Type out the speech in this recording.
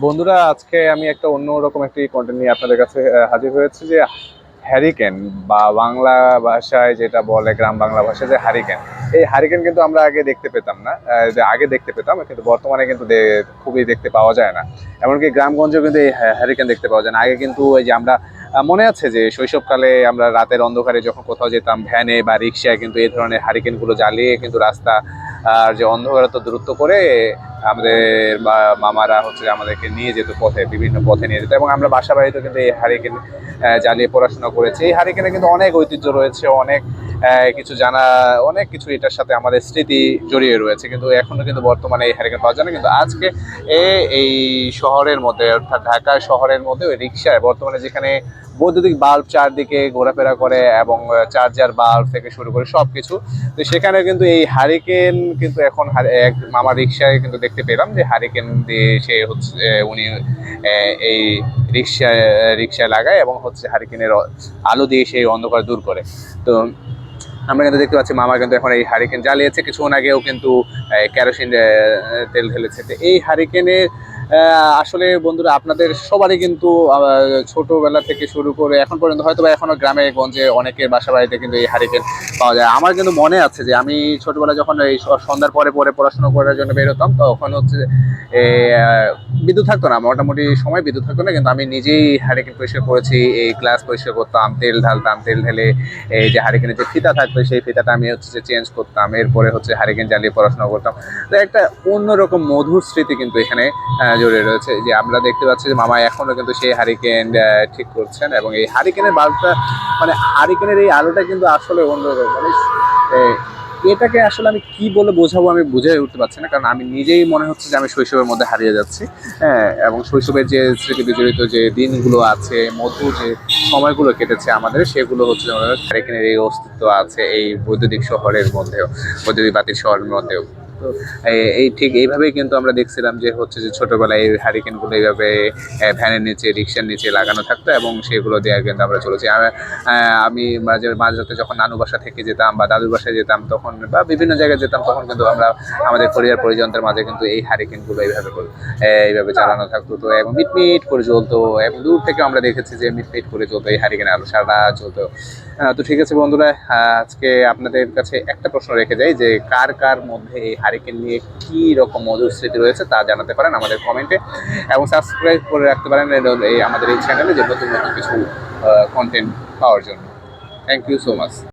বন্ধুরা, আজকে আমি একটা অন্যরকম একটি কন্টেন্ট নিয়ে আপনাদের কাছে হাজির হয়েছি যে হ্যারিকেন বা বাংলা ভাষায় যেটা বলে, গ্রাম বাংলা ভাষায় যে হারিকেন। এই হারিকেন কিন্তু আমরা আগে দেখতে পেতাম না। যে আগে দেখতে পেতাম, কিন্তু বর্তমানে কিন্তু খুবই দেখতে পাওয়া যায় না। এমনকি গ্রামগঞ্জেও কিন্তু এই হ্যারিকেন দেখতে পাওয়া যায় না। আগে কিন্তু এই যে আমরা মনে আছে যে শৈশবকালে আমরা রাতের অন্ধকারে যখন কোথাও যেতাম ভ্যানে বা রিক্সায়, কিন্তু এই ধরনের হারিকেনগুলো জ্বালিয়ে কিন্তু রাস্তা আর যে অন্ধকারত্ব দূরত্ব করে আমাদের মামারা হচ্ছে আমাদেরকে নিয়ে যেত, পথে বিভিন্ন পথে নিয়ে যেত, এবং আমরা বাসা বাড়িতে কিন্তু এই হারিকেন জ্বালিয়ে পড়াশোনা করেছি। এই হারিকেনে কিন্তু অনেক ঐতিহ্য রয়েছে, অনেক কিছু জানা, অনেক কিছু এটার সাথে আমাদের স্মৃতি জড়িয়ে রয়েছে। কিন্তু এখনো কিন্তু বর্তমানে এই হারিকেন পাওয়া যায় না। কিন্তু আজকে এই শহরের মধ্যে, অর্থাৎ ঢাকা শহরের মধ্যে ওই রিক্সায় বর্তমানে যেখানে বৈদ্যুতিক বাল্ব চারদিকে ঘোরাফেরা করে এবং চার্জার বাল্ব থেকে শুরু করে সবকিছু, তো সেখানে কিন্তু এই হারিকেন কিন্তু এখন এক মামার রিক্সায় কিন্তু দেখতে পেলাম যে হারিকেন দিয়ে সে হচ্ছে উনি এই রিক্সায় রিক্সায় লাগায় এবং হচ্ছে হারিকেনের আলো দিয়ে সেই অন্ধকার দূর করে। তো আমরা কিন্তু দেখতে পাচ্ছি মামা কিন্তু এখন এই হারিকেন জ্বালিয়েছে, কিছুক্ষণ আগেও কিন্তু কেরোসিন তেল ঢেলেছে। তো এই হারিকেনের আসলে বন্ধুরা, আপনাদের সবারই কিন্তু ছোটবেলা থেকে শুরু করে এখন পর্যন্ত হয়তো বা এখনো গ্রামে গঞ্জে অনেকের বাসা বাড়িতে কিন্তু এই হারিকেন পাওয়া যায়। আমার কিন্তু মনে আছে যে আমি ছোটবেলায় যখন এই সন্ধ্যার পরে পরে পড়াশোনা করার জন্য বেরোতাম, তখন হচ্ছে বিদ্যুৎ থাকতো না, মোটামুটি সময় বিদ্যুৎ থাকতো না, কিন্তু আমি নিজেই হারিকেন পরিষ্কার করেছি। এই গ্লাস পরিষ্কার করতাম, তেল ঢালতাম, তেল ঢেলে এই যে হারিকেনের যে ফিতা থাকতো সেই ফিতাটা আমি হচ্ছে যে চেঞ্জ করতাম, এরপরে হচ্ছে হারিকেন জ্বালিয়ে পড়াশোনা করতাম। তো একটা অন্যরকম মধুর স্মৃতি কিন্তু এখানে জড়িয়ে রয়েছে। যে আমরা দেখতে পাচ্ছি যে মামা এখনো কিন্তু সেই হারিকেন ঠিক করছেন, এবং এই হারিকেনের বাল্বটা, মানে হারিকেনের এই আলোটা কিন্তু আসলে অন্যরকম। মানে এটাকে আসলে আমি কি বলে বোঝাবো, আমি বুঝে উঠতে পারছি না, কারণ আমি নিজেই মনে হচ্ছে যে আমি শৈশবের মধ্যে হারিয়ে যাচ্ছি। হ্যাঁ, এবং শৈশবের যে স্মৃতি বিজড়িত যে দিনগুলো আছে, মধুর যে সময়গুলো কেটেছে আমাদের, সেগুলো হচ্ছে হারিকেনের এই অস্তিত্ব আছে এই বৈদ্যুতিক শহরের মধ্যেও, বৈদ্যুতিক বাতির শহরের মধ্যেও। তো এই ঠিক এইভাবেই কিন্তু আমরা দেখছিলাম যে হচ্ছে যে ছোটবেলায় এই হারিকেনগুলো এইভাবে ভ্যানের নিচে, রিক্সার নিচে লাগানো থাকতো, এবং সেগুলো দিয়ে কিন্তু আমরা চলেছি। আমি মাঝরাতে যখন নানু বাসা থেকে যেতাম বা দাদুর বাসায় যেতাম, তখন বা বিভিন্ন জায়গায় যেতাম, তখন কিন্তু আমরা আমাদের পরিবার পরিজনদের মাঝে কিন্তু এই হারিকেনগুলো এইভাবে চালানো থাকতো। তো এবং মিটমিট করে জ্বলতো, এবং দূর থেকে আমরা দেখেছি যে মিটমিট করে জ্বলতো এই হারিকেন আলো, সারা চলতো। তো ঠিক আছে বন্ধুরা, আজকে আপনাদের কাছে একটা প্রশ্ন রেখে যাই যে কার কার মধ্যে এই হারিকেন নিয়ে কি রকম মধুর স্মৃতি রয়েছে তা জানাতে পারেন আমাদের কমেন্টে, এবং সাবস্ক্রাইব করে রাখতে পারেন আমাদের এই চ্যানেলে, যে নতুন নতুন কিছু কন্টেন্ট পাওয়ার জন্য। Thank you so much.